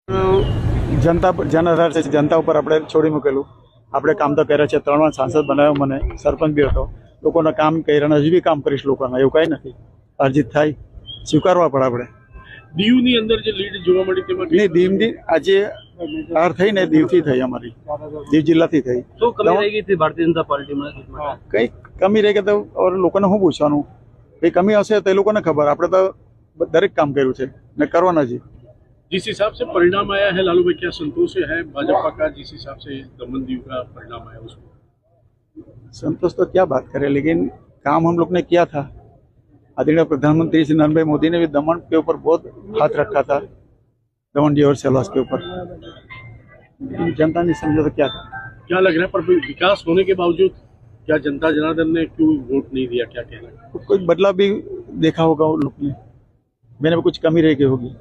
જનાધાર છે, જનતા ઉપર આપણે છોડી મૂકેલું. આપણે કામ તો કર્યા છે, 3 વાર સાંસદ બનાવ્યો, મને સરપંચ બી હતો, લોકોના કામ કર્યા, હજી બી કામ કરીશ લોકોના, એવું કંઈ નથી. અરજીત થાય સ્વીકારવા પડે આપણે. દીવની અંદર જે લીડ જોવા મળી તેમાં નહીં, દીવની આજે હાર થઈ ને દીવથી થઈ, અમારી દીવ જિલ્લાથી થઈ. તો કમી રહી ગઈ હતી ભારતીય જનતા પાર્ટીમાં, કઈ કમી રહી ગઈ તો લોકોને શું પૂછવાનું? કઈ કમી હશે તો એ લોકોને ખબર. આપણે તો દરેક કામ કર્યું છે ને કરવાના છે. जिस हिसाब से परिणाम आया है लालू भाई, क्या संतोष है भाजपा का? जिस हिसाब से दमन दीव का परिणाम आया उसमें संतोष तो क्या बात करें, लेकिन काम हम लोग ने किया था. आदरणीय प्रधानमंत्री श्री नरेंद्र भाई मोदी ने भी दमन के ऊपर बहुत हाथ रखा था, दमन और सेलवास के ऊपर. जनता ने समझा तो क्या था. क्या लग रहा है, पर विकास होने के बावजूद क्या जनता जनार्दन ने क्यों वोट नहीं दिया? क्या कहना है? कुछ बदलाव भी देखा होगा उन लोग ने, मैंने कुछ कमी रह गई होगी.